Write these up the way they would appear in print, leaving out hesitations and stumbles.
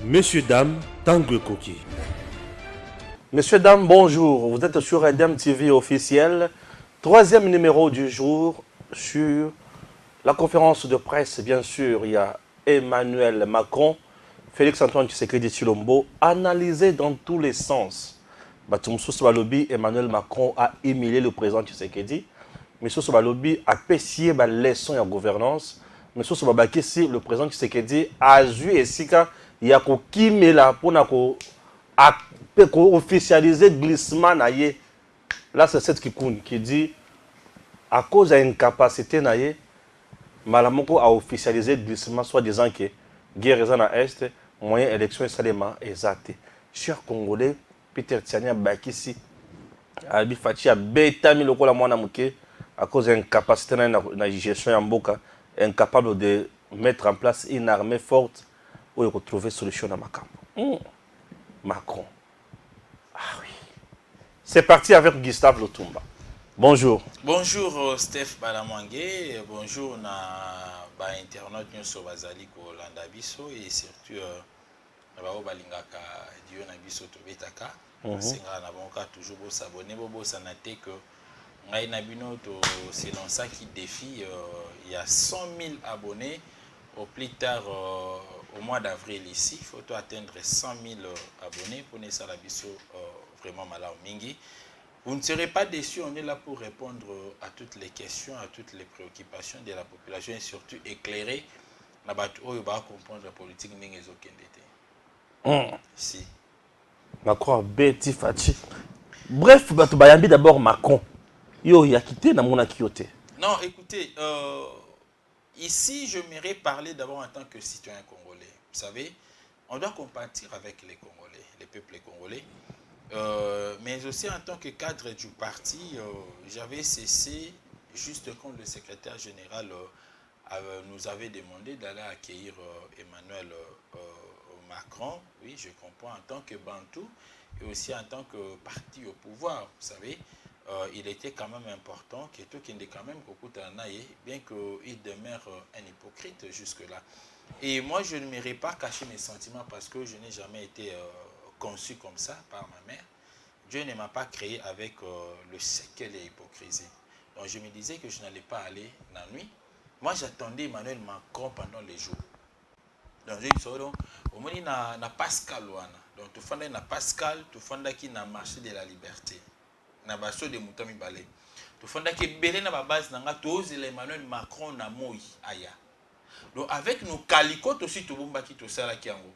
Messieurs, dames, Tanguy Koki. Messieurs, dames, bonjour. Vous êtes sur Edem TV officiel. Troisième numéro du jour sur la conférence de presse. Bien sûr, il y a Emmanuel Macron, Félix-Antoine Tshisekedi Tshilombo, analysé dans tous les sens. Batumsou Balobi, Emmanuel Macron a humilié le président Tshisekedi. Monsieur Sobalobi a payé la leçon de gouvernance. Monsieur Sobabaki, si le président Tshisekedi a joué et si il y a un pour officialiser le glissement. Là, c'est cette qui dit à cause de l'incapacité, Malamoko a officialisé le glissement, soit disant que guerre est à l'Est, moyen élection est salement exact. Chers Congolais, Peter Tiania Bakissi, Albi Fachi a bétami le la moana mouké à cause de l'incapacité de la gestion en Boka, incapable de mettre en place une armée forte où il faut trouver solution à Macron. Macron. Ah oui. C'est parti avec Gustave Lutumba. Bonjour. Bonjour Steph Balamangé, bonjour na ba internaute nyoso bazali ko landa biso et surtout na ba balingaka dio na biso to betaka. Senga na bonka toujours bo s'abonner bo sanate que ngai na bino to c'est dans ça qui défie il y a 100 000 abonnés au plus tard au mois d'avril ici, il faut atteindre 100 000 abonnés pour ne ça la biso vraiment malao mingi. Vous ne serez pas déçus, on est là pour répondre à toutes les questions, à toutes les préoccupations de la population et surtout éclairer la bataille où il va comprendre la politique n'engezo kendete. Si. Macron Betty Fachi. Bref, bayambi d'abord Macron. Yo il a quitté na mona kioté. Non, écoutez, ici je m'irais parler d'abord en tant que citoyen congolais. Vous savez, on doit compatir avec les Congolais, les peuples congolais. Mais aussi en tant que cadre du parti, j'avais cessé, juste quand le secrétaire général nous avait demandé d'aller accueillir Emmanuel Macron, oui, je comprends, en tant que Bantou et aussi en tant que parti au pouvoir, vous savez, il était quand même important que tout qui est quand même bien qu'il demeure un hypocrite jusque-là. Et moi, je ne m'irai pas cacher mes sentiments parce que je n'ai jamais été conçu comme ça par ma mère. Dieu ne m'a pas créé avec le séquel et l'hypocrisie. Donc je me disais que je n'allais pas aller la nuit. Moi j'attendais Emmanuel Macron pendant les jours. Donc j'ai dit au moins na Pascal wana. Donc tu fais na Pascal, tu fais qui na marché de la liberté. Na baso de Moutami Balé. Tu fais qui belé na base na tous Emmanuel Macron na moi aya. Donc avec nos calicotes aussi tu bomba qui tout ça là qui en gros.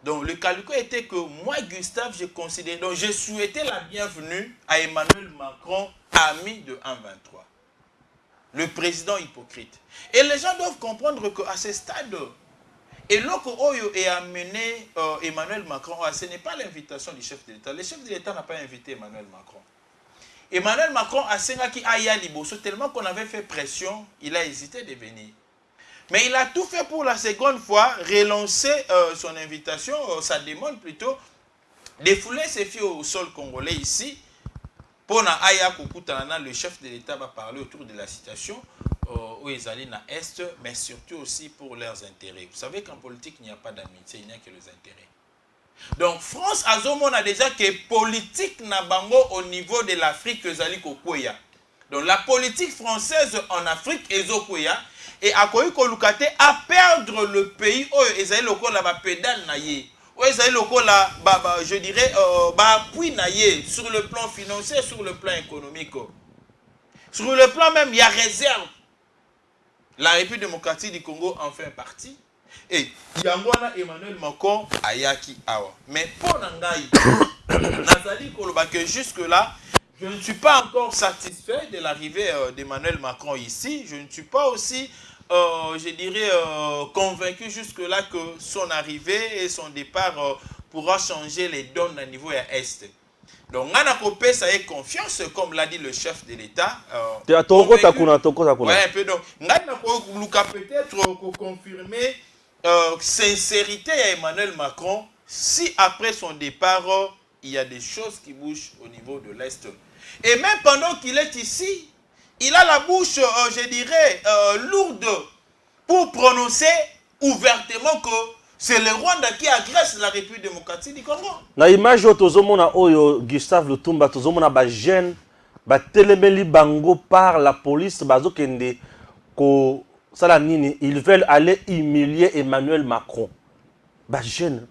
Donc le calcul était que moi, Gustave, je considère, donc je souhaitais la bienvenue à Emmanuel Macron, ami de 1-23. Le président hypocrite. Et les gens doivent comprendre qu'à ce stade, et l'Oyo est amené Emmanuel Macron, ce n'est pas l'invitation du chef de l'État. Le chef de l'État n'a pas invité Emmanuel Macron. Emmanuel Macron a Sengaki Aya Liboso, tellement qu'on avait fait pression, il a hésité de venir. Mais il a tout fait pour la seconde fois, relancer son invitation, sa demande plutôt, défouler ses filles au sol congolais ici, pour na Aya Koukoutanana, le chef de l'État va parler autour de la situation où ils allaient dans l'Est, mais surtout aussi pour leurs intérêts. Vous savez qu'en politique, il n'y a pas d'amitié, il n'y a que les intérêts. Donc France Azomon a déjà que politique n'a bango au niveau de l'Afrique zali kokoya. Donc la politique française en Afrique ezokoya et a koyi kolukate à perdre le pays où ezali lokola ba pédale na ye. Où ezali lokola je dirais appui na ye sur le plan financier, sur le plan économique. Sur le plan même il y a réserve. La République démocratique du Congo en fait partie. Et Yangwana Emmanuel Macron ayaki awa. Mais pour Nangaï, Nazali Koloba que jusque-là, je ne suis pas encore satisfait de l'arrivée d'Emmanuel Macron ici. Je ne suis pas aussi, je dirais, convaincu jusque-là que son arrivée et son départ pourra changer les donnes à niveau est. Donc, on a confiance, comme l'a dit le chef de l'État. Ouais, un peu donc, on a peut-être confirmer sincérité à Emmanuel Macron si après son départ, il y a des choses qui bougent au niveau de l'Est. Et même pendant qu'il est ici, il a la bouche, je dirais, lourde pour prononcer ouvertement que C'est le Rwanda qui agresse la République démocratique du Congo. Na image tozomona oyo Gustave Lutumba tozomona ba jeune ba telemeli bango par la police bazokende ko sala nini, ils veulent aller humilier Emmanuel Macron. Ba jeune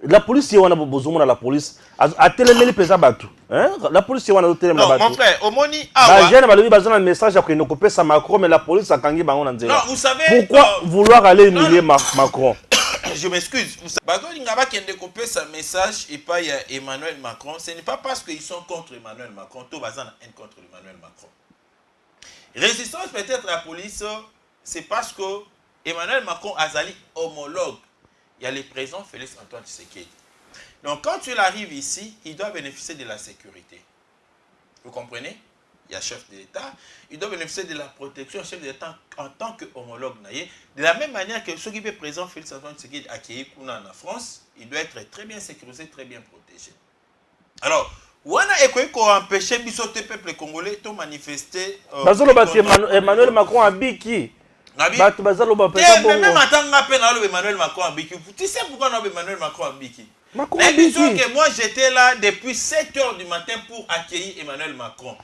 la police wana bozomona la police a telemeli pesa batu, hein? La police wana telemeli batu. Non mon frère, omoni ba jeune balobi bazana message ya ko pesa Macron, mais la police akangi bango na nzela. Non, vous savez pourquoi vouloir aller humilier Macron? Je m'excuse. Bagoli Ngaba qui a coupé sa message et pas Emmanuel Macron. Ce n'est pas parce qu'ils sont contre Emmanuel Macron. Tout bazan a haine contre Emmanuel Macron. Résistance peut-être à la police, c'est parce que Emmanuel Macron Azali homologue. Il y a le président Félix Antoine Tshisekedi. Donc quand il arrive ici, il doit bénéficier de la sécurité. Vous comprenez? Il y a chef de l'État, il doit bénéficier de la protection chef de l'État en tant qu'homologue. De la même manière que ceux qui est présent Félix Antoine Tshisekedi accueilli en France, il doit être très bien sécurisé, très bien protégé. Alors, wana eko empêcher biso te peuple congolais de manifester. Bazolo bati Emmanuel Macron abiki. Batu bazalo ba pesa bongo. Même atanga pe na Emmanuel Macron abiki. Tu sais pourquoi na Emmanuel Macron abiki? Mais disons que moi j'étais là depuis 7 h du matin pour accueillir Emmanuel Macron.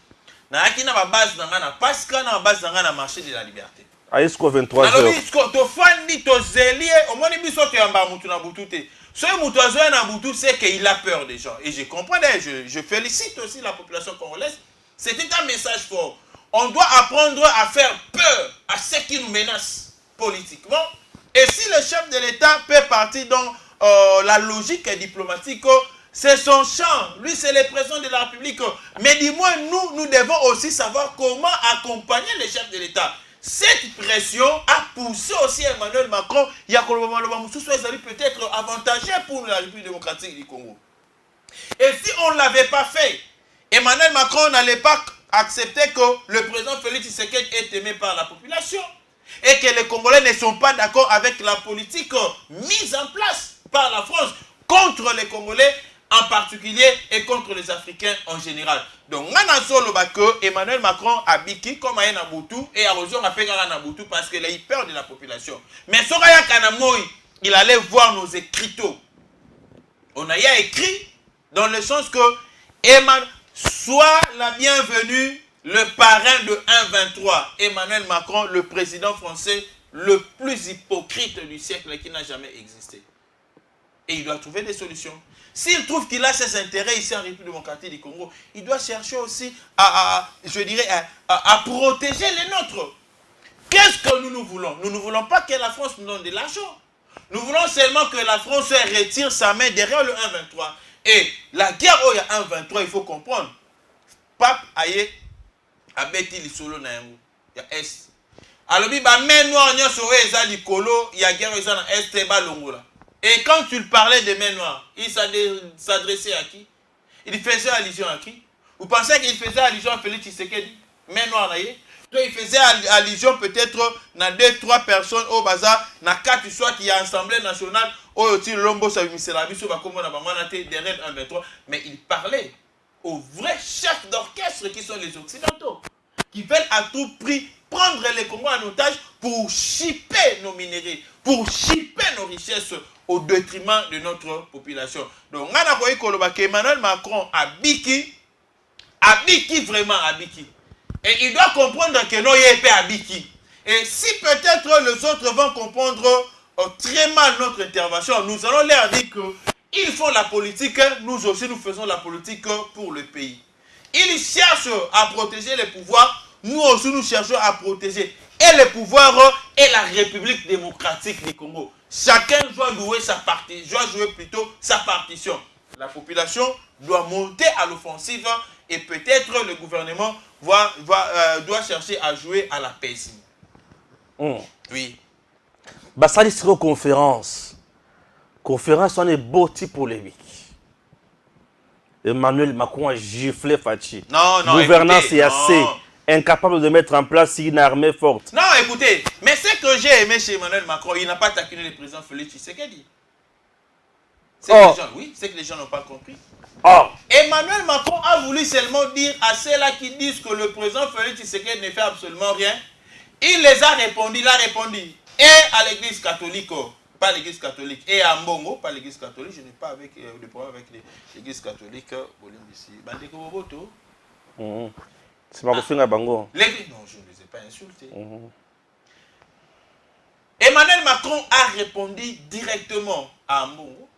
Na akina ba base na ngana parce que na base na ngana marché de la liberté. Aisco 23 h. Alors bisko to fandi to zelie omoni biso to yamba mutu na butute. Ce mutu azoya na butu c'est qu'il a peur des gens et je comprends je félicite aussi la population congolaise. C'était un message fort. On doit apprendre à faire peur à ceux qui nous menacent politiquement. Et si le chef de l'État peut partir dans la logique diplomatique, c'est son champ. Lui, c'est le président de la République. Mais dis-moi, nous devons aussi savoir comment accompagner le chef de l'État. Cette pression a poussé aussi Emmanuel Macron. Il y a peut-être avantageux pour la République démocratique du Congo. Et si on ne l'avait pas fait, Emmanuel Macron n'allait pas accepter que le président Félix Tshisekedi est aimé par la population et que les Congolais ne sont pas d'accord avec la politique mise en place par la France contre les Congolais en particulier et contre les Africains en général. Donc, Emmanuel Macron a biki comme à Nabutu et a rejoint à Nabutu parce qu'il a eu peur de la population. Mais Soraya Kanamoy, il allait voir nos écriteaux. On a écrit dans le sens que Emmanuel soit la bienvenue, le parrain de 1-23, Emmanuel Macron, le président français le plus hypocrite du siècle qui n'a jamais existé. Et il doit trouver des solutions. S'il trouve qu'il a ses intérêts ici en République démocratique du Congo, il doit chercher aussi à protéger les nôtres. Qu'est-ce que nous voulons? Nous ne voulons pas que la France nous donne de l'argent. Nous voulons seulement que la France retire sa main derrière le 1-23. Et la guerre où il y a 1-23, il faut comprendre. Pape aye abeti lisolo na yango ya est. Alobi ba main noire nyoso eza likolo ya guerre eza na est ba longola. Et quand tu parlais de main noire, il s'adressait à qui? Il faisait allusion à qui? Vous pensez qu'il faisait allusion à Félix Tshisekedi? Main noire na ye. Donc il faisait allusion peut-être na 2-3 personnes au bazar na 4 soit qui a Assemblée nationale au Lombo Savimisela biso ba komona ba manate derrière 1-23, mais il parlait aux vrais chefs d'orchestre qui sont les Occidentaux, qui veulent à tout prix prendre les Congos en otage pour chipper nos minerais, pour chipper nos richesses au détriment de notre population. Donc, on a Emmanuel Macron a biki vraiment à biki. Et il doit comprendre que nous sommes à biki. Et si peut-être les autres vont comprendre très mal notre intervention, nous allons leur dire que ils font la politique, nous aussi nous faisons la politique pour le pays. Ils cherchent à protéger les pouvoirs, nous aussi nous cherchons à protéger et le pouvoir et la République démocratique du Congo. Chacun doit jouer sa partie, doit jouer plutôt sa partition. La population doit monter à l'offensive et peut-être le gouvernement doit chercher à jouer à la paix. Oui. Basali sera conférence. Conférence, on est beau type polémique. Emmanuel Macron a giflé Fachi. Non, gouvernance est assez incapable de mettre en place une armée forte. Non, écoutez, mais ce que j'ai aimé chez Emmanuel Macron, il n'a pas taquiné le président Félix Tshisekedi. C'est que les gens n'ont pas compris. Emmanuel Macron a voulu seulement dire à ceux-là qui disent que le président Félix Tshisekedi ne fait absolument rien. Il les a répondu, Et à l'église catholique, pas l'église catholique. Et à Mbongo, pas l'église catholique, je n'ai pas avec, de problème avec l'église catholique. Bandeko Boboto. C'est ma copine à Bango. L'église, non, je ne les ai pas insultés. Emmanuel Macron a répondu directement à Mbongo.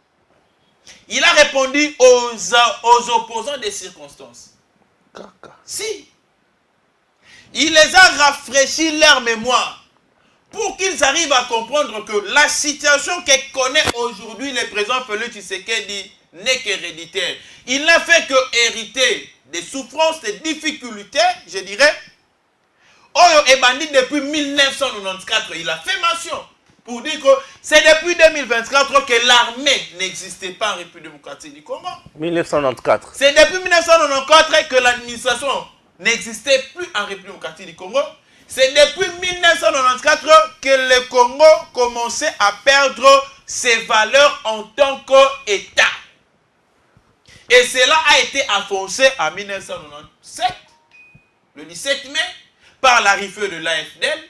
Il a répondu aux opposants des circonstances. Si. Il les a rafraîchi leur mémoire pour qu'ils arrivent à comprendre que la situation que connaît aujourd'hui le président Félix Tshisekedi n'est qu'héréditaire. Il n'a fait que hériter des souffrances, des difficultés, je dirais. Oyo est bandit depuis 1994. Il a fait mention pour dire que c'est depuis 2024 que l'armée n'existait pas en République démocratique du Congo. 1994. C'est depuis 1994 que l'administration n'existait plus en République démocratique du Congo. C'est depuis 1994 que le Congo commençait à perdre ses valeurs en tant qu'État. Et cela a été enfoncé en 1997, le 17 mai, par l'arrivée de l'AFDL.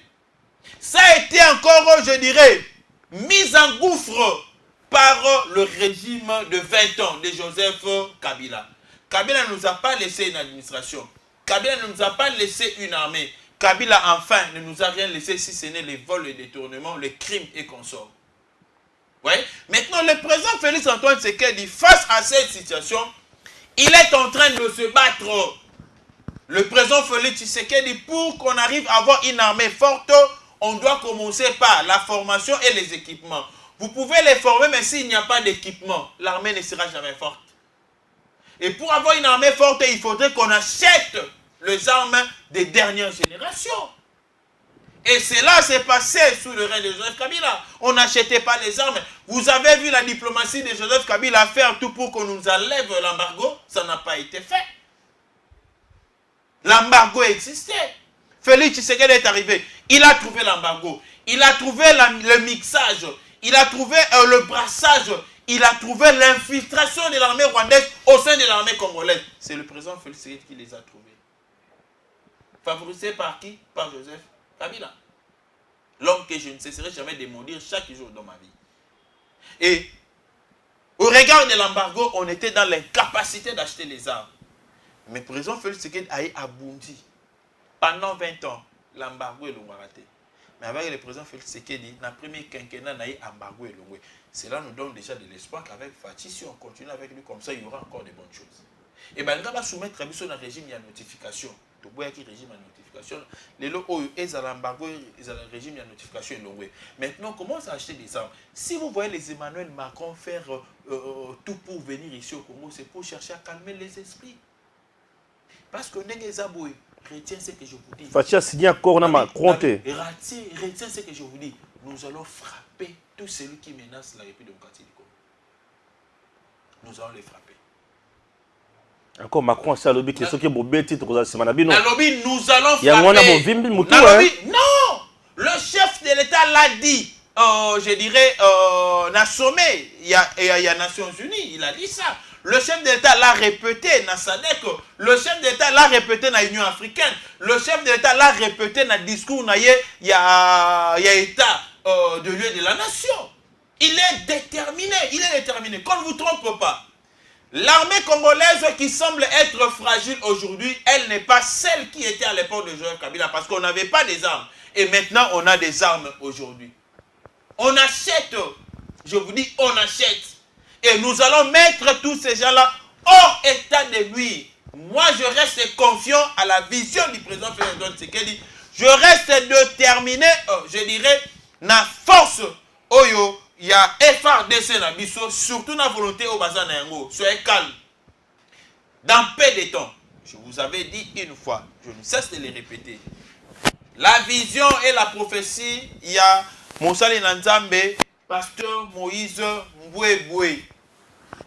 Ça a été encore, je dirais, mis en gouffre par le régime de 20 ans de Joseph Kabila. Kabila ne nous a pas laissé une administration. Kabila ne nous a pas laissé une armée. Kabila, enfin, ne nous a rien laissé si ce n'est les vols, les détournements, les crimes et consorts. Ouais. Maintenant, le président Félix Antoine Tshisekedi, face à cette situation, il est en train de se battre. Le président Félix Tshisekedi, pour qu'on arrive à avoir une armée forte, on doit commencer par la formation et les équipements. Vous pouvez les former, mais s'il n'y a pas d'équipement, l'armée ne sera jamais forte. Et pour avoir une armée forte, il faudrait qu'on achète les armes des dernières générations. Et cela s'est passé sous le règne de Joseph Kabila. On n'achetait pas les armes. Vous avez vu la diplomatie de Joseph Kabila faire tout pour qu'on nous enlève l'embargo. Ça n'a pas été fait. L'embargo existait. Félix Tshisekedi est arrivé. Il a trouvé l'embargo. Il a trouvé le mixage. Il a trouvé le brassage. Il a trouvé l'infiltration de l'armée rwandaise au sein de l'armée congolaise. C'est le président Félix Tshisekedi qui les a trouvés. Favorisé par qui? Par Joseph Kabila. L'homme que je ne cesserai jamais de maudire chaque jour dans ma vie. Et au regard de l'embargo, on était dans l'incapacité d'acheter les armes. Mais le président Félix Tshisekedi a abondi. Pendant 20 ans, l'embargo est le raté. Mais avec le président Félix Tshisekedi, dans le premier quinquennat, il y a embargo et le. Cela nous donne déjà de l'espoir qu'avec Fatih, si on continue avec lui comme ça, il y aura encore de bonnes choses. Et bien, on va soumettre un régime de notification. Régime de notification. Les locaux, ils ont l'embargo, ils ont le régime de notification. Maintenant, comment ça acheter des armes? Si vous voyez les Emmanuel Macron faire tout pour venir ici au Congo, c'est pour chercher à calmer les esprits. Parce que Nengezaboui, retient ce que je vous dis. Fatih a signé un accord, on a Macron. Retient ce que je vous dis. Nous allons frapper tous celui qui menace la République démocratique du Congo. Nous allons les frapper. Encore Macron, c'est à l'objet que ceux qui ont bien titre, nous allons frapper. Nous allons frapper. Non! Le chef de l'État l'a dit. Je dirais, dans sommet, il y a Nations Unies, il a dit ça. Le chef de l'État l'a répété dans SADC. Le chef de l'État l'a répété dans l'Union africaine. Le chef de l'État l'a répété dans le discours où il y a État de lieu de la nation. Il est déterminé. Qu'on ne vous trompe pas. L'armée congolaise qui semble être fragile aujourd'hui, elle n'est pas celle qui était à l'époque de Joseph Kabila parce qu'on n'avait pas des armes. Et maintenant, on a des armes aujourd'hui. On achète. Je vous dis, on achète. Et nous allons mettre tous ces gens-là hors état de nuire. Moi, je reste confiant à la vision du président Félix Antoine Tshisekedi. Je reste déterminé, je dirais, na force oyo. Il y a FRDC na biso, surtout na volonté au bazar na yango. Soyez calme. Dans peu de temps, je vous avais dit une fois, je ne cesse de le répéter. La vision et la prophétie, il y a Moussali Nanzambe, pasteur Moïse Mboué.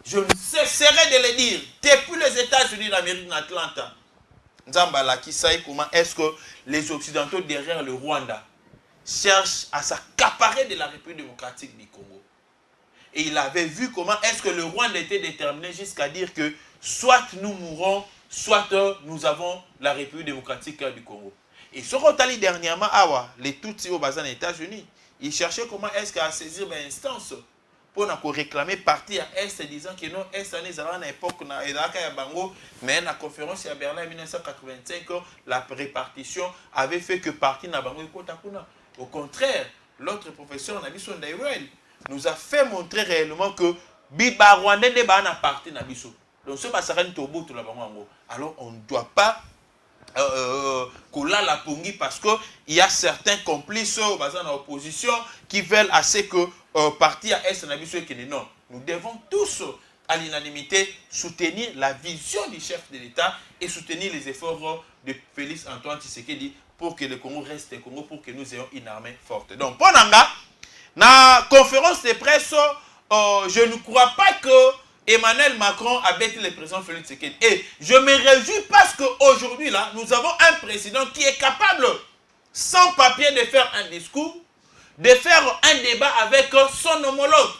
Je ne cesserai de le dire. Depuis les États-Unis d'Amérique d'Atlanta, Nzambala Kisaï, comment est-ce que les Occidentaux derrière le Rwanda cherchent à s'accaparer de la République démocratique du Congo. Et il avait vu comment est-ce que le Rwanda était déterminé jusqu'à dire que soit nous mourrons, soit nous avons la République démocratique du Congo. Et ce qu'on a dit dernièrement, les Tutsis au bazar des États-Unis, il cherchait comment est-ce qu'à saisir l'instance pour réclamer parti à Est disant que non, Est année à l'époque, mais la conférence à Berlin en 1985, la répartition avait fait que parti n'a pas. Au contraire, l'autre professeur Nabison Dairel nous a fait montrer réellement que Biba Rwandais n'est pas un parti Nabiso. Donc ce passera une tobo tout la bango. Alors on ne doit pas la pongi parce que il y a certains complices dans l'opposition qui veulent assez que parti à Est Nabiso et que non. Nous devons tous à l'unanimité soutenir la vision du chef de l'État et soutenir les efforts de Félix Antoine Tshisekedi pour que le Congo reste le Congo, pour que nous ayons une armée forte. Donc, pour Nanga, dans la conférence de presse, je ne crois pas que Emmanuel Macron a bêté le président Félix Tshisekedi. Et je me réjouis parce qu'aujourd'hui, là, nous avons un président qui est capable, sans papier, de faire un discours, de faire un débat avec son homologue,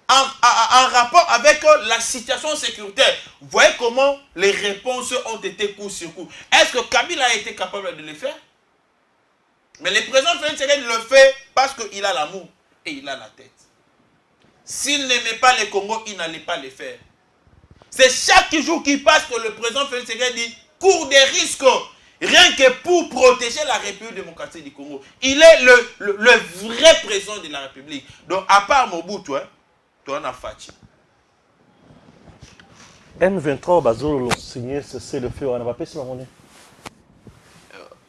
en rapport avec la situation sécuritaire. Vous voyez comment les réponses ont été coup sur coup. Est-ce que Kabila a été capable de le faire? Mais le président Félix Tshisekedi le fait parce qu'il a l'amour et il a la tête. S'il n'aimait pas le Congo, il n'allait pas le faire. C'est chaque jour qui passe que le président Félix Tshisekedi court des risques, rien que pour protéger la République démocratique du Congo. Il est le vrai président de la République. Donc, à part Mobutu, toi, on a Fachi. M23, Bazolo, signé, c'est le feu, on n'a pas pu se l'amener.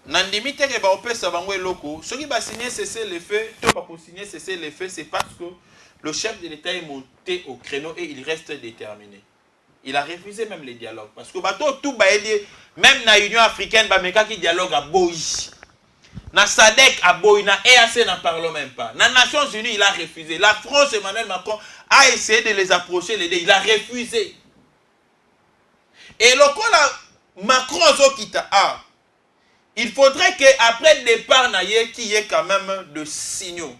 Nandimi teke ba opesa bango eloko, ceux qui va signer cesser le feu, toi pas pour signer cesser le feu, c'est parce que le chef de l'État est monté au créneau et il reste déterminé. Il a refusé même les dialogues parce que bateau tout ba même na Union africaine ba meka qui dialogue à Boï. Na SADC à Boï, na EAC n'en parlons même pas. Na Nations Unies, il a refusé. La France, Emmanuel Macron a essayé de les approcher, les deux, il a refusé. Et le coup Macron Zokita a il faudrait qu'après le départ qu'il y ait quand même de signaux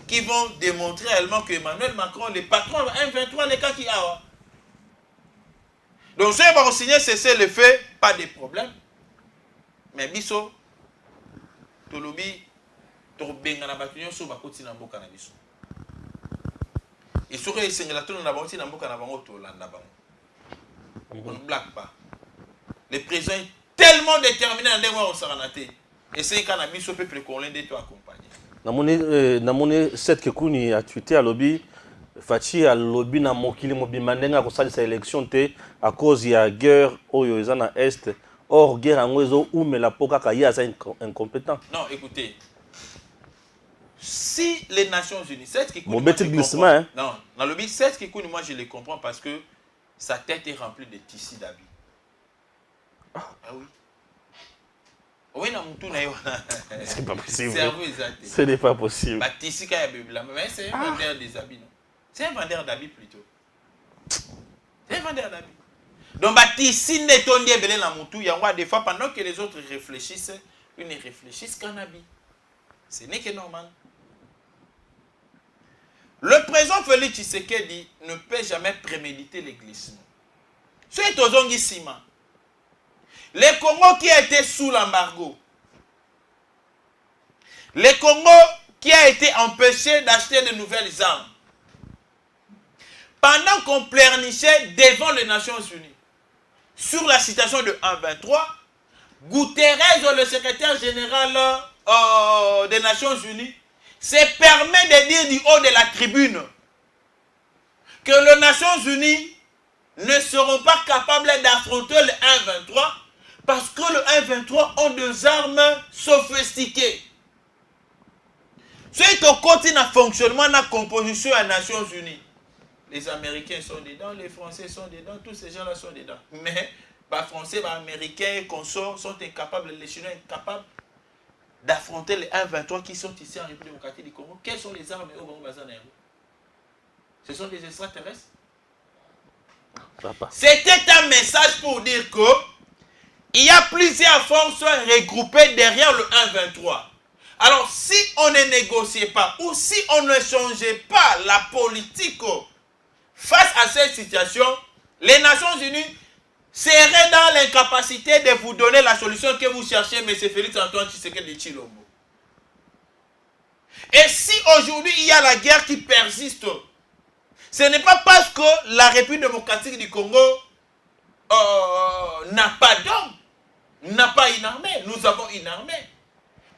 qui vont démontrer réellement que Emmanuel Macron, le patron de M23, les cas qui a. Donc, si on va signer cesser le fait, pas de problème. Mais biso, tolobi, tobenga na batunyo so bakoti na mboka na biso. Et sur les singles, tout le monde na mboka na bango to landa bango. On ne blague pas. Le président est tellement déterminé dans des mois au Saranaté. Et c'est qu'un ami sur le peuple congolais de accompagner. Namoni cette Kekuni a tweeté à lobby Fachi à lobby na mokili mobimandenga ko salisa élection te à cause il y a guerre oyo ezana est or guerre angwezo ou mais la poka ka ya incompétent. Non, écoutez. Si les Nations Unies, cette Kekuni mon petit glissement hein. Non, dans le lobby cette Kekuni moi je les comprends parce que sa tête est remplie de tissus d'habits. Ah oui. Oui, c'est pas possible. Ce n'est pas possible. Mais c'est un vendeur des habits. C'est un vendeur d'habits plutôt. C'est un vendeur d'habits. Donc, si on est il y a des fois, pendant que les autres réfléchissent, ils ne réfléchissent qu'en habit. Ce n'est que normal. Le président Félix Tshisekedi ne peut jamais préméditer les glissements. C'est aux Ciment. Le Congo qui a été sous l'embargo. Le Congo qui a été empêché d'acheter de nouvelles armes. Pendant qu'on pleurnichait devant les Nations Unies sur la situation de 1.23, Guterres, le secrétaire général des Nations Unies, se permet de dire du haut de la tribune que les Nations Unies ne seront pas capables d'affronter le 1.23 parce que le 1.23 ont des armes sophistiquées. Ceux qui continuent à fonctionnement dans la composition des Nations Unies, les Américains sont dedans, les Français sont dedans, tous ces gens-là sont dedans. Mais les Français, les Américains et consorts sont incapables, les Chinois incapables d'affronter les 1.23 qui sont ici en République démocratique du Congo. Quelles sont les armes au Congo Bazan? Ce sont des extraterrestres. C'était un message pour dire que il y a plusieurs forces regroupées derrière le 1.23. Alors, si on ne négociait pas ou si on ne changeait pas la politique face à cette situation, les Nations Unies seraient dans l'incapacité de vous donner la solution que vous cherchez, M. Félix Antoine Tshisekedi de Tshilombo. Et si aujourd'hui il y a la guerre qui persiste, ce n'est pas parce que la République démocratique du Congo n'a pas d'hommes, n'a pas une armée. Nous avons une armée.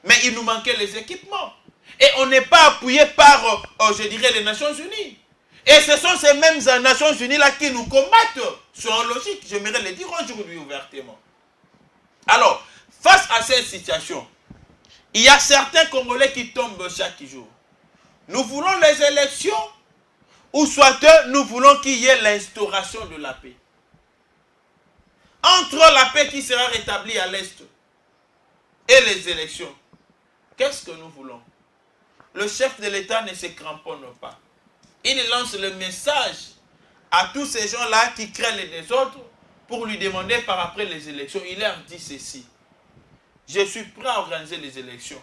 Mais il nous manquait les équipements. Et on n'est pas appuyé par, je dirais, les Nations Unies. Et ce sont ces mêmes Nations Unies là qui nous combattent. C'est en logique, j'aimerais le dire aujourd'hui ouvertement. Alors, face à cette situation, il y a certains Congolais qui tombent chaque jour. Nous voulons les élections, ou soit nous voulons qu'il y ait l'instauration de la paix. Entre la paix qui sera rétablie à l'Est et les élections, qu'est-ce que nous voulons? Le chef de l'État ne se cramponne pas. Il lance le message à tous ces gens-là qui créent les désordres pour lui demander par après les élections. Il leur dit ceci: je suis prêt à organiser les élections.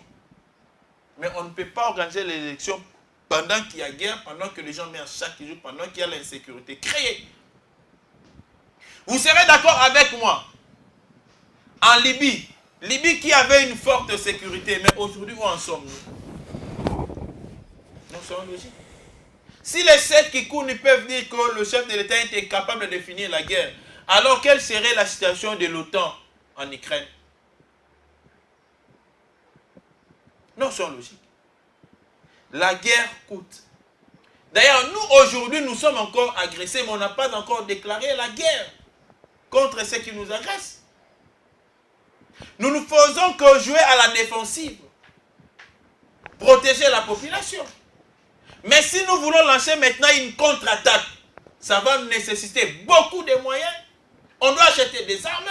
Mais on ne peut pas organiser les élections pendant qu'il y a guerre, pendant que les gens meurent chaque jour, pendant qu'il y a l'insécurité créée. Vous serez d'accord avec moi? En Libye, Libye qui avait une forte sécurité, mais aujourd'hui où en sommes-nous? Nous sommes logiques. Si les 7 Kikuni peuvent dire que le chef de l'État était capable de finir la guerre, alors quelle serait la situation de l'OTAN en Ukraine? Nous sommes logiques. La guerre coûte. D'ailleurs, nous aujourd'hui, nous sommes encore agressés, mais on n'a pas encore déclaré la guerre contre ceux qui nous agressent. Nous ne faisons que jouer à la défensive, protéger la population. Mais si nous voulons lancer maintenant une contre-attaque, ça va nous nécessiter beaucoup de moyens. On doit acheter des armes.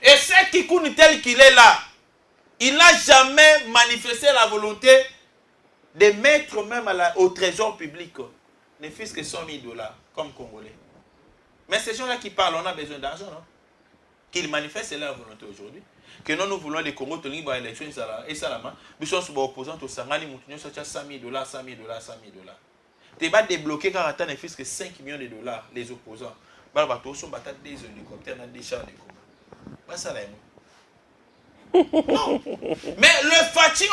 Et ce Kikuni tel qu'il est là, il n'a jamais manifesté la volonté de mettre même au trésor public ne fût-ce que 100 000 $, comme Congolais. Mais ces gens-là qui parlent, on a besoin d'argent, non? Qu'ils manifestent leur volonté aujourd'hui. Que nous voulons les Congo tenir par l'élection et Salama. Nous sommes opposants au Sangani, nous sommes 100 000 $, 100 000 $, 100 000 $. Tu vas débloquer car attends ne fût-ce que 5 millions de $, les opposants. Bah, tous sont battus des hélicoptères, des chars de combat. Pas ça là, non. Mais le Fachi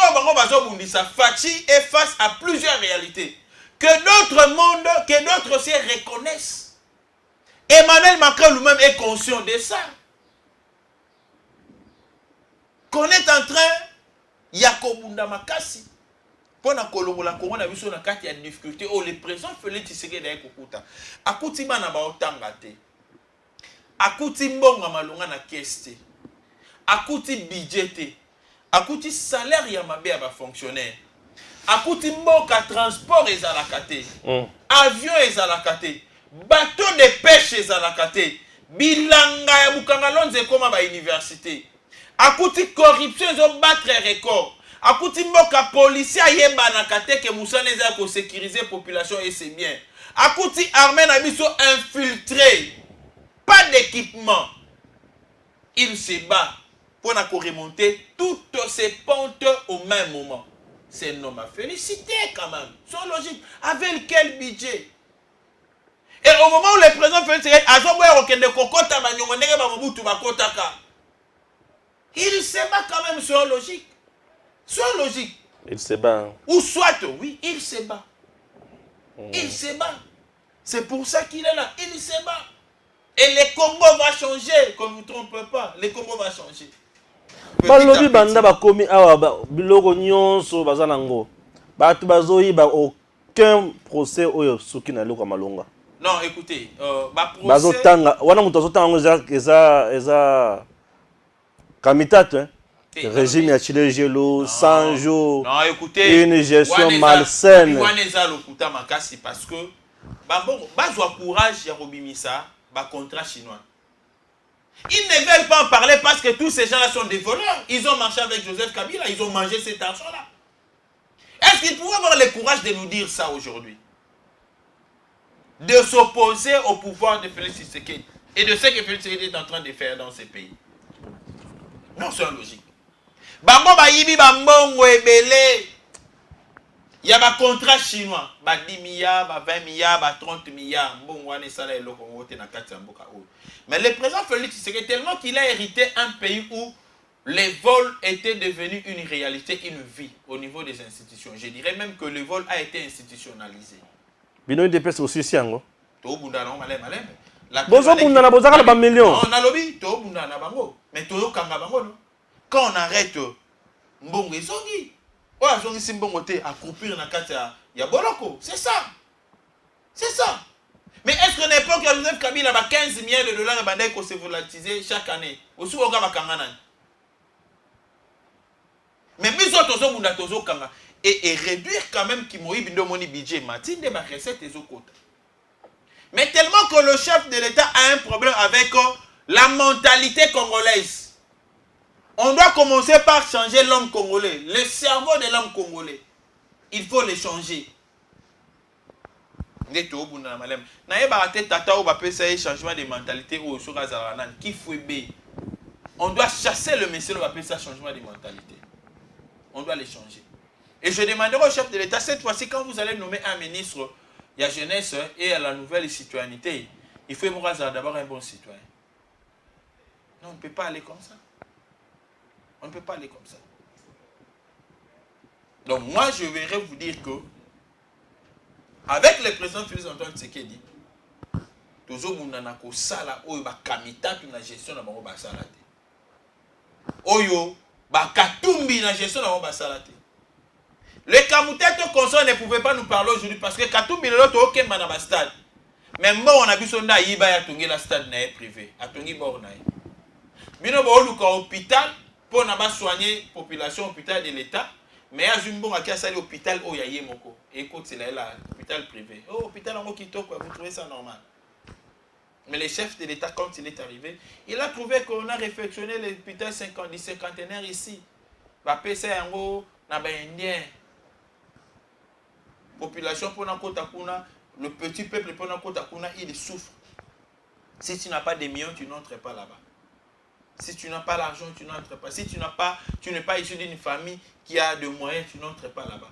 Fachi est face à plusieurs réalités que d'autres mondes, que d'autres aussi reconnaissent. Emmanuel Macron lui-même est conscient de ça. Qu'on est en train, Yakobunda Makasi, pour na kolongola Congo na biso na kati ya difficulté, oh le président Félix Tshisekedi d'ailleurs kokuta. Akuti bana ba otanga te. Akuti mbonga malonga na keste. Akuti budget te. Akuti salaire ya mabe ya ba fonctionnaire. Akuti mboka transport ezalaka te. Avion ezalaka te. Bateau de pêche ezalaka te. Bilanga ya bukanga lonze koma ba université. Akuti corruption ezo battre record. Akuti mboka policier ayeba na kate ke musana eza ko sécuriser population et c'est bien. Akuti armée na biso infiltré. Pas d'équipement. Il se bat pour remonter toutes ces pentes au même moment. C'est un homme à féliciter quand même. C'est logique. Avec quel budget? Et au moment où le président Félix Tshisekedi il se bat quand même sur logique. Sur logique. Il se bat. Ou soit, oui, il se bat. Il se bat. C'est pour ça qu'il est là. Il se bat. Et le Congo va changer, qu'on ne vous trompe pas. Le Congo va changer. Balobi banda bakomi awa biloko nyonso bazanango. Batu bazoyi ba aucun procès oyo soki na loko malonga. Non, écoutez, procès bazotanga wana mutu azotanga eza kamitate hein. Régime ya Chilejelo 100 jours. Non, écoutez, une gestion malsaine. Parce que bon, bazwa courage ya robimisa ba contrat chinois. Ils ne veulent pas en parler parce que tous ces gens-là sont des voleurs. Ils ont marché avec Joseph Kabila, ils ont mangé cet argent-là. Est-ce qu'ils pourraient avoir le courage de nous dire ça aujourd'hui? De s'opposer au pouvoir de Félix Tshisekedi et de ce que Félix Tshisekedi est en train de faire dans ces pays. Non, c'est logique. Bango ba yibi bambongo ebele. Il y a un contrat chinois, 10 milliards, 20 milliards, 30 milliards. Mais le président Félix Tshisekedi, tellement qu'il a hérité un pays où les vols étaient devenus une réalité, une vie au niveau des institutions. Je dirais même que le vol a été institutionnalisé. Bino DPS aussi siango. To bunda na malem malem. Bozo bunda na bozaka ba millions. Non, na lobi to bunda na bango. Mais to kanga bango non. Quand on arrête mbongo ezongi. O azongi simbongo te à croupir na kati ya boloko. C'est ça. C'est ça. Mais est-ce qu'à l'époque, Joseph Kabila a 15 milliards de dollars qui se volatilisés chaque année? Aussi, on va mais mis autres kanga et réduire quand même qui moïb moni budget matin de ma recette et quota. Mais tellement que le chef de l'État a un problème avec la mentalité congolaise. On doit commencer par changer l'homme congolais, le cerveau de l'homme congolais. Il faut le changer. Changement de mentalité on doit chasser le message, on va appeler ça changement de mentalité. On doit les changer. Et je demanderai au chef de l'État, cette fois-ci, quand vous allez nommer un ministre, il y a jeunesse et à la nouvelle citoyenneté, il faut d'abord un bon citoyen. Non, on ne peut pas aller comme ça. On ne peut pas aller comme ça. Donc moi, je voudrais vous dire que avec le président Félix Antoine Tshisekedi, toujours munanako sala oyo ba kamita tu na gestion na bango ba sala te. Oyo ba katumbi na gestion na bango ba sala te. Le Kamouteto Consort ne pouvait pas nous parler aujourd'hui parce que katumbi le loto okemba na ba stade. Même bon on a vu sonda yiba ya tongi la stade na privé, a tongi bor na. Bino ba oluka hôpital pour na ba soigner population hôpital de l'État. Mais à Jumbo, à l'hôpital, il y a Yemoko. Écoute, c'est là, l'hôpital privé. Oh, hôpital en Kitoko, vous trouvez ça normal. Mais le chef de l'État, quand il est arrivé, il a trouvé qu'on a réfectionné l'hôpital cinquantenaire ici. Va passer en haut, na indien. Population pour Nakotakuna, le petit peuple pour Nakotakuna, il souffre. Si tu n'as pas des millions, tu n'entres pas là-bas. Si tu n'as pas l'argent, tu n'entres pas. Si tu n'es pas issu d'une famille qui a de moyens, tu n'entres pas là-bas.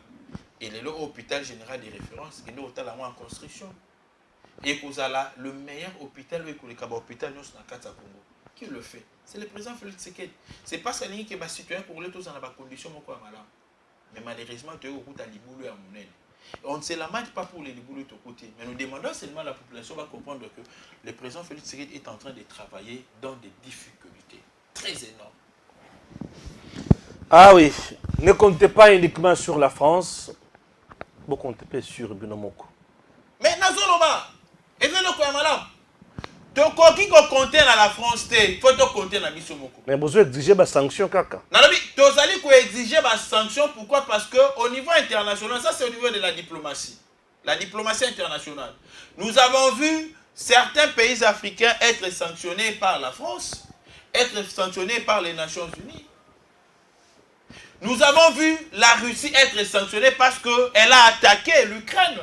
Et l'hôpital général de référence, il est hôpital en construction. Et vous avez le meilleur hôpital, l'hôpital Congo. Qui le fait? C'est le président Félix Tshisekedi. C'est pas ça qui est citoyen congolais tous dans la condition. Mais malheureusement, tu es au bout de l'Iboulou à Mounel. On ne se lamente pas pour les Liboulou de ton côté. Mais nous demandons seulement à la population va comprendre que le président Félix Tshisekedi est en train de travailler dans des difficultés très énormes. Ah oui, ne comptez pas uniquement sur la France, vous comptez sur Binomoko. Mais Nazoloma, et bien le Kouamalam, tu as compter dans la France, il faut te compter dans Bisomoko. Mais vous exigez des sanctions, kaka. Nalobi, tu as exiger des sanctions, pourquoi? Parce qu'au niveau international, ça c'est au niveau de la diplomatie. La diplomatie internationale. Nous avons vu certains pays africains être sanctionnés par la France, être sanctionnés par les Nations Unies. Nous avons vu la Russie être sanctionnée parce qu'elle a attaqué l'Ukraine.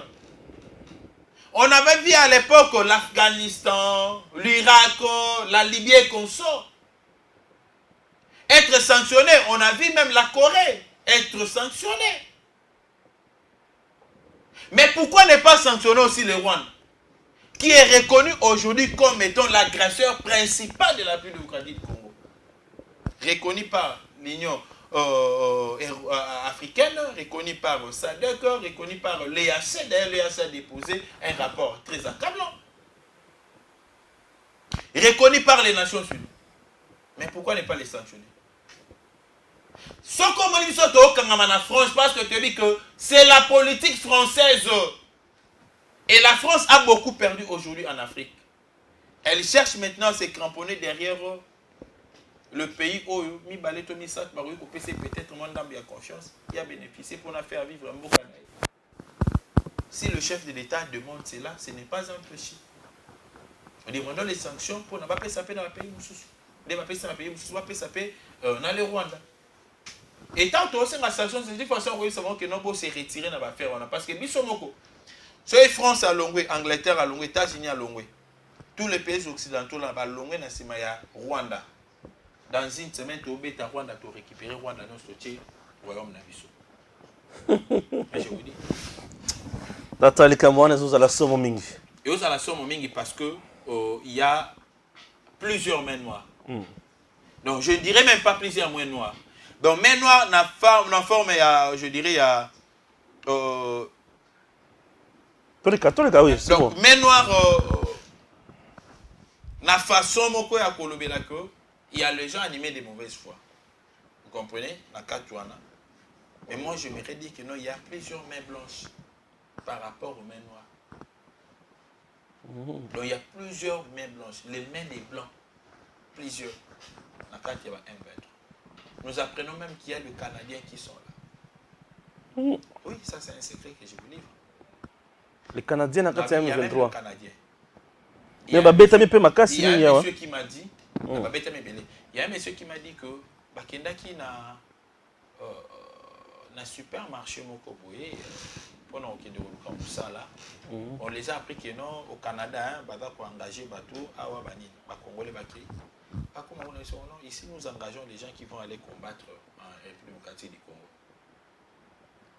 On avait vu à l'époque l'Afghanistan, l'Irak, la Libye et consorts être sanctionnés. On a vu même la Corée être sanctionnée. Mais pourquoi ne pas sanctionner aussi le Rwanda, qui est reconnu aujourd'hui comme étant l'agresseur principal de la République démocratique du Congo, reconnu par l'Union africaine, reconnu par SADC, reconnu par l'EAC. D'ailleurs, l'EAC a déposé un rapport très accablant. Reconnu par les Nations Unies. Mais pourquoi ne pas les sanctionner? Ce qu'on dit en France, parce que tu dis que c'est la politique française. Et la France a beaucoup perdu aujourd'hui en Afrique. Elle cherche maintenant à se cramponner derrière le pays où mi baleto mi sat baroui ko pese peut-être moins d'ambi à confiance, il a bénéficié pour nous faire vivre un beau canal. Si le chef de l'État demande cela, ce n'est pas un péché. En demandant les sanctions pour ne pas payer dans le pays Moussous. Ne pas payer dans le pays Moussous, pas payer dans le Rwanda. Et tant que aussi la sanction, c'est une façon où ils savent que nous pouvons se retirer dans l'affaire. Parce que Bissomoko, soit France à Longwe, Angleterre à Longwe, États-Unis à Longwe, tous les pays occidentaux là bas Longwe na sima ya Rwanda. Dans une semaine, tu as Rwanda, tu récupérer Rwanda dans ce royaume Nabiso. Je vous dis. Nathalie Kamouane, vous allez la somme mingi. Et vous allez la somme mingi parce que il y a plusieurs mains noires. Donc, je ne dirais même pas plusieurs mains noires. Donc, main noire, n'a forme, je dirais, Tous les cas, oui, c'est bon. donc, main noire, la façon moko ya kolobelako, il y a les gens animés de mauvaise foi. Vous comprenez? La Katouana. Mais moi, je me dit que non, il y a plusieurs mains blanches par rapport aux mains noires. Donc, il y a plusieurs mains blanches. Les mains des blancs. Plusieurs. La carte, il y a un mètre. Nous apprenons même qu'il y a des Canadiens qui sont là. Oui, ça, c'est un secret que je vous livre. Les Canadiens, dans Il y a même le 23. Canadien. Mais Babetami peut ma casse, il y a un monsieur qui m'a dit, il y a un monsieur qui m'a dit que Bakendaki na supermarché Mokoboye, pendant qu'il comme ça là, on les a appris que non, au Canada, on va engager bateau, awa bani, ba Congolais baki. Pas comme on est non, ici nous engageons les gens qui vont aller combattre en République démocratique du Congo.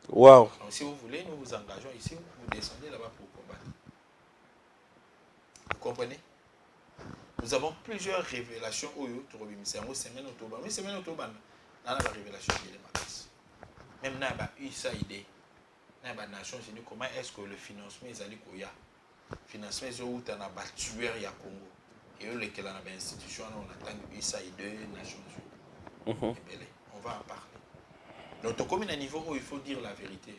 Wow. Donc, si vous voulez, nous vous engageons ici, vous descendez là-bas pour combattre. Vous comprenez? Nous avons plusieurs révélations. Même dans la USAID, dans la Nations Unies, comment est-ce que le financement est allé au financement est où tu as tueur ya Congo. Et eux, lesquels ont une institution, on attend USAID, Nations Unies. On va en parler. Donc, comme à un niveau où il faut dire la vérité,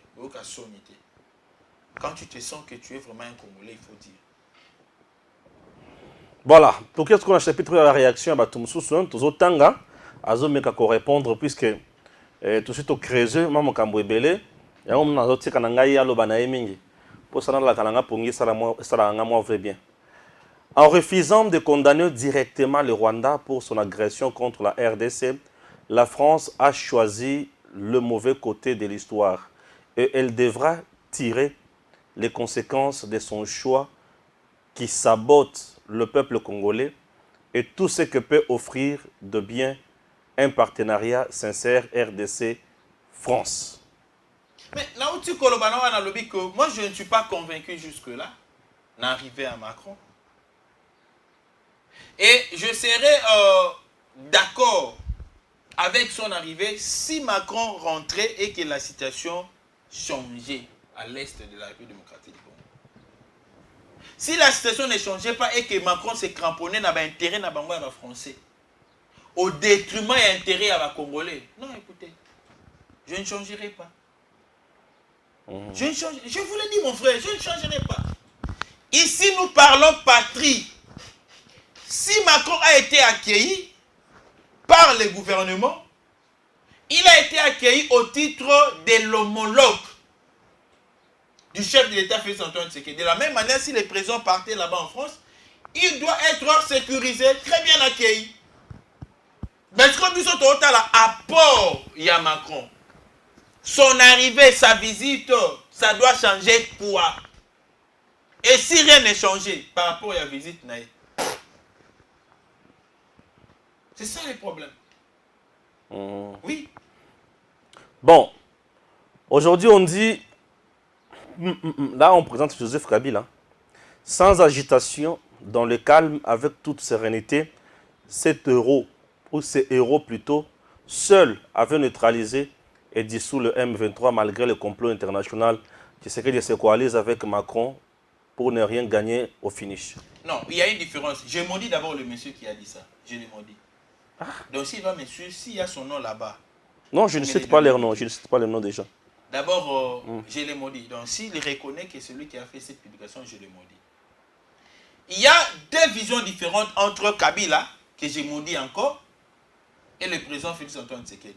quand tu te sens que tu es vraiment un Congolais, il faut dire. Voilà, pour qu'est-ce qu'on a chapitre la réaction à tout ce tous autant azomeka ko répondre puisque tout suite au creuser maman kambwebele ya on na zotika na ngai aloba na emingi pour ça la kalanga pongi sala moi vrai bien. En refusant de condamner directement le Rwanda pour son agression contre la RDC, la France a choisi le mauvais côté de l'histoire et elle devra tirer les conséquences de son choix qui sabote le peuple congolais et tout ce que peut offrir de bien un partenariat sincère RDC-France. Mais là où tu que moi je ne suis pas convaincu jusque-là d'arriver à Macron. Et je serais d'accord avec son arrivée si Macron rentrait et que la situation changeait à l'est de la République démocratique du Congo. Si la situation ne changeait pas et que Macron s'est cramponné dans l'intérêt de français, au détriment et intérêt à la Congolais, non, écoutez, je ne changerai pas. Je vous l'ai dit, mon frère, je ne changerai pas. Ici, nous parlons patrie. Si Macron a été accueilli par le gouvernement, il a été accueilli au titre de l'homologue du chef de l'État Félix Antoine Tshisekedi. De la même manière, si les présidents partaient là-bas en France, il doit être sécurisé, très bien accueilli. Mais ce que nous sommes à apport, il y a Macron. Son arrivée, sa visite, ça doit changer quoi? Et si rien n'est changé par rapport à la visite, c'est ça le problème. Oui. Bon, aujourd'hui on dit, là on présente Joseph Kabila, sans agitation, dans le calme, avec toute sérénité, cet héros, ou ces héros plutôt, seul avait neutralisé et dissous le M23 malgré le complot international qui se coalise avec Macron pour ne rien gagner au finish. Non, il y a une différence. J'ai maudit d'abord le monsieur qui a dit ça. Je l'ai maudit. Donc s'il va me suivre, s'il y a son nom là-bas. Non, je ne cite pas leur nom, je ne cite pas le nom des gens. D'abord, je l'ai maudit. Donc s'il reconnaît que c'est lui qui a fait cette publication, je l'ai maudit. Il y a deux visions différentes entre Kabila, que j'ai maudit encore, et le président Félix Antoine Tshisekedi.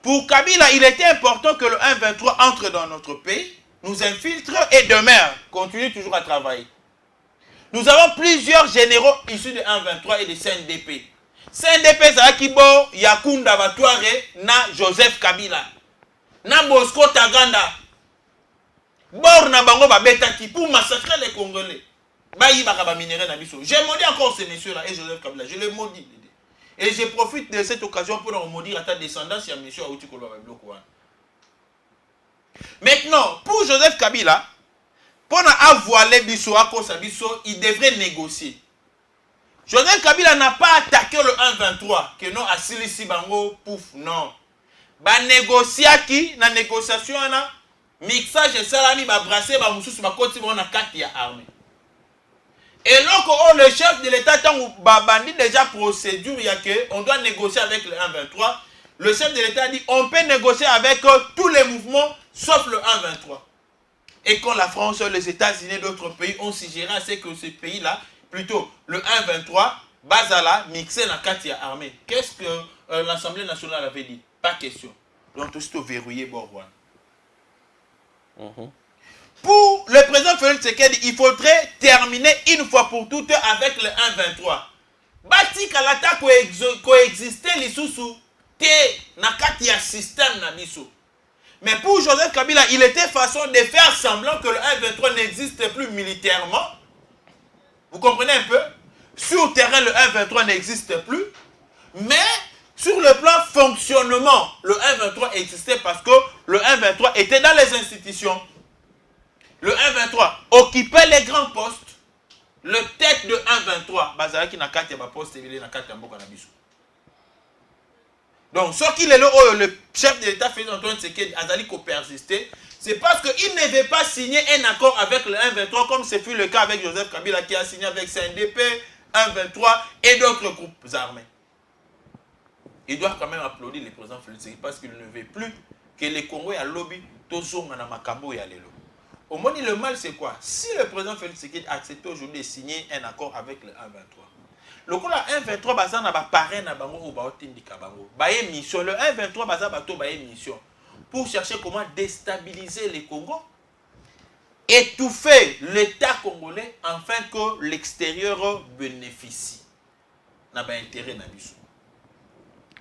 Pour Kabila, il était important que le 1-23 entre dans notre pays, nous infiltre et demain continue toujours à travailler. Nous avons plusieurs généraux issus de 1-23 et de CNDP. CNDP Zakibo, Yakunda Batouare, na Joseph Kabila, na Bosco Taganda. Bor na bango babetaki pour massacrer les Congolais. Bayi bakaba minéré na biso. J'ai maudit encore ces messieurs-là et Joseph Kabila. Je les maudis. Et je profite de cette occasion pour leur maudire à ta descendance, il y a monsieur Aouti Koloba Blokouan. Maintenant, pour Joseph Kabila, pour avoir les biso à cause biso, il devrait négocier. Joseph Kabila n'a pas attaqué le 1-23, que non, Asilisi Bango, pouf, non. Ba négociaki, na négociation, na mixage et salami, ba brassé, ba moussous, ba koti, ba na kati ya armée. Et donc, le chef de l'État, tant ba bandi déjà procédure, il y a que on doit négocier avec le 1-23. Le chef de l'État dit, on peut négocier avec tous les mouvements, sauf le 1-23. Et quand la France, les États-Unis et d'autres pays ont suggéré à ce que ce pays-là, plutôt le 1-23, Bazala, mixé la Katia armée. Qu'est-ce que l'Assemblée nationale avait dit? Pas question. Donc, tout ce verrouillé Borwan. Pour le président Félix Tshisekedi, il faudrait terminer une fois pour toutes avec le 1-23. Bati Kalata coexister les sous te na Katia système na biso. Mais pour Joseph Kabila, il était façon de faire semblant que le 1-23 n'existe plus militairement. Vous comprenez un peu? Sur le terrain, le 1-23 n'existe plus. Mais sur le plan fonctionnement, le 1-23 existait parce que le 1-23 était dans les institutions. Le 1-23 occupait les grands postes. Le tête de 1-23, Bazalaki na kati ya poste et na kati ya mboka na biso. Donc, ce qu'il est le chef de l'État Félix Antoine Tshisekedi Azali ko persister, c'est parce qu'il ne veut pas signer un accord avec le 1-23 comme ce fut le cas avec Joseph Kabila qui a signé avec CNDP, 1-23 et d'autres groupes armés. Il doit quand même applaudir le président Félix Tshisekedi parce qu'il ne veut plus que les Congolais à lobby tozonga na makambo ya lelo. Au moins, le mal c'est quoi? Si le président Félix Tshisekedi accepte aujourd'hui de signer un accord avec le 1-23, le coup là 1-23 baza na ba parrain na bango ou ba otindika bango. Ba mission le 1-23 baza bato ba mission pour chercher comment déstabiliser les Congo, étouffer l'État congolais afin que l'extérieur bénéficie. Na ba intérêt na biso.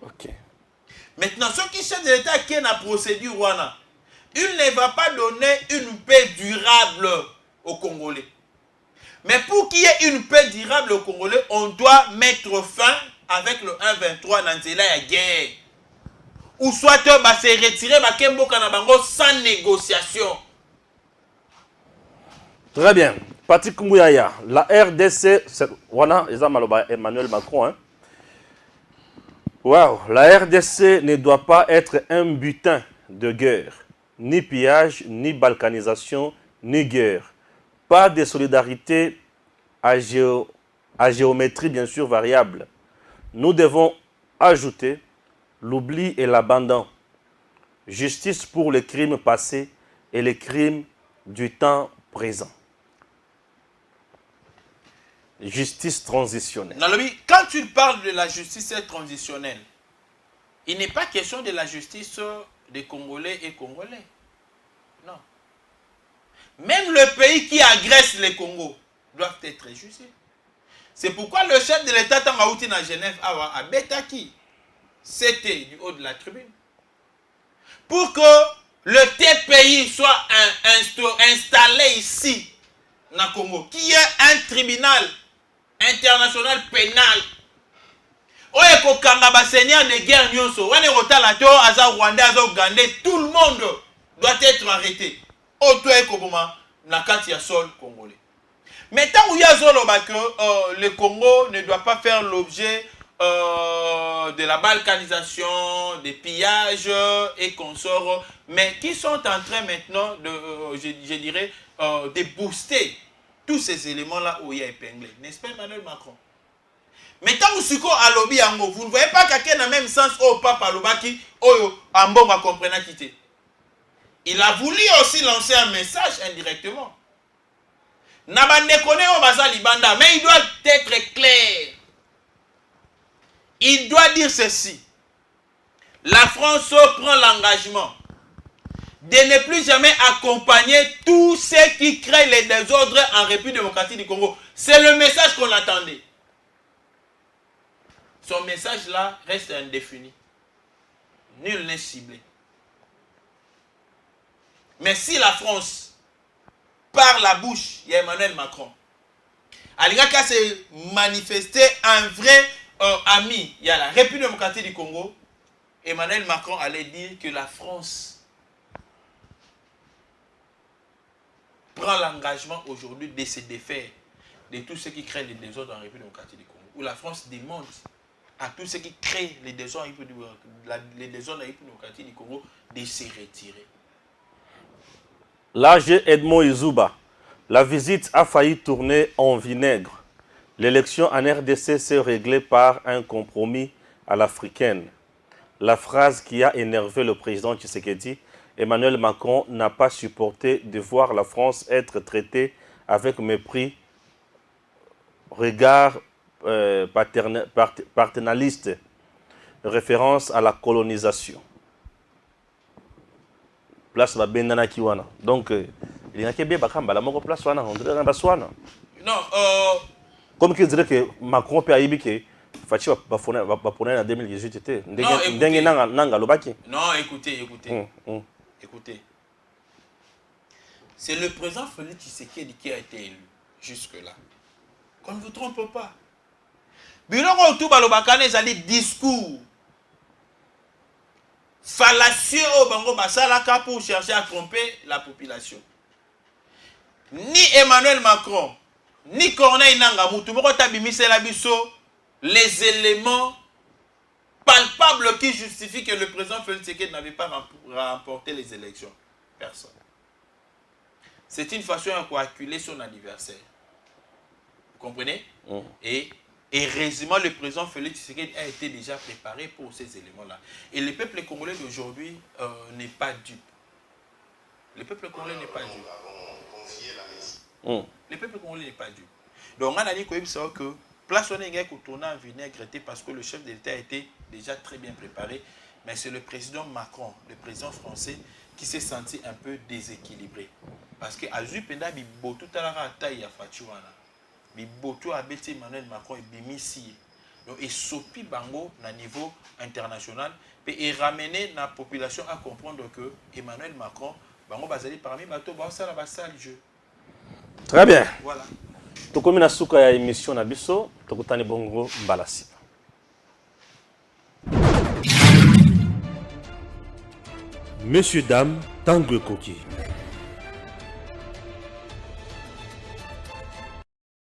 OK. Maintenant, ceux qui cherchent de l'État qui est dans la procédure wana, il ne va pas donner une paix durable aux Congolais. Mais pour qu'il y ait une paix durable aux Congolais, on doit mettre fin avec le 1-23 dans la guerre. Ou soit se retirer sans négociation. Très bien. Patrick Mouyaya, la RDC, voilà, Emmanuel Macron. Hein. Wow, la RDC ne doit pas être un butin de guerre. Ni pillage, ni balkanisation, ni guerre. Pas de solidarité à géométrie bien sûr variable. Nous devons ajouter l'oubli et l'abandon. Justice pour les crimes passés et les crimes du temps présent. Justice transitionnelle. Quand tu parles de la justice transitionnelle, il n'est pas question de la justice des Congolais et Congolais. Non. Même le pays qui agresse les Congos doivent être jugés. C'est pourquoi le chef de l'État Tangaouti à Genève a Betaki, c'était du haut de la tribune. Pour que le TPI soit installé ici, na Congo, qui est un tribunal international pénal. Oye ko kanga ba seigneur de guerre nyonso, wane rotala to aza Rwanda aza Ouganda, tout le monde doit être arrêté. Oto e koboma na kati ya sol congolais. Mais tant où il y a que le Congo ne doit pas faire l'objet de la balkanisation, des pillages et consorts, mais qui sont en train maintenant de, je dirais, de booster tous ces éléments-là où il y a épinglé. N'est-ce pas Emmanuel Macron? Mais tant que Suko a lobby ango, vous ne voyez pas qu'à dans le même sens au papa lobaki, au ambonga comprena quitté. Il a voulu aussi lancer un message indirectement. Nabande kone o baza libanda, mais il doit être clair. Il doit dire ceci. La France prend l'engagement de ne plus jamais accompagner tous ceux qui créent les désordres en République démocratique du Congo. C'est le message qu'on attendait. Son message là reste indéfini. Nul n'est ciblé. Mais si la France, par la bouche, il y a Emmanuel Macron, Alingaka s'est manifesté un vrai ami, il y a la République démocratique du Congo, Emmanuel Macron allait dire que la France prend l'engagement aujourd'hui de se défaire de tous ceux qui créent les désordres en République démocratique du Congo. où la France demande à tous ceux qui créent les désordres démocratiques du Congo de se retirer. L'AG Edmond Izuba, la visite a failli tourner en vinaigre. L'élection en RDC s'est réglée par un compromis à l'africaine. La phrase qui a énervé le président Tshisekedi, Emmanuel Macron n'a pas supporté de voir la France être traitée avec mépris, regard paternaliste, référence à la colonisation. Place la bendana kiwana. Donc, il y a bien bakamba la moko place wana, on dirait dans baswana. Non, Comme qui dirait que Macron peut aimer que Fachi va en 2018 était. Non, écoutez. Écoutez. C'est le président Félix Tshisekedi qui a été élu jusque-là. Qu'on ne vous trompe pas. Biloko tout balobakane ezali discours fallacieux au bango basalaka pour chercher à tromper la population. Ni Emmanuel Macron, ni Corneille Nangaa mutu moko tabimisela biso les éléments palpables qui justifient que le président Félix Tshisekedi n'avait pas remporté les élections. Personne. C'est une façon de calculer son anniversaire. Vous comprenez? Et heureusement, le président Félix Tshisekedi a été déjà préparé pour ces éléments-là. Et le peuple congolais d'aujourd'hui n'est pas dupe. Le peuple congolais n'est pas dupe. Le peuple congolais n'est pas dupe. Donc, on a dit que place on est tourner en vinaigre parce que le chef de l'État a été déjà très bien préparé. Mais c'est le président Macron, le président français, qui s'est senti un peu déséquilibré. Parce que Azu Penda Bibotu Talara Taï a Fatiwana. Bibotu a bêté Emmanuel Macron et Bimissi. Donc, il sopi Bango à niveau international. Et ramener la population à comprendre que Emmanuel Macron, Bango Bazali parmi Bato, ça la basse jeu. Très bien. Voilà. Tokomi na suka ya émission na biso, tokutani bongo mbalasi. Messieurs, dames, Tanguy Koki.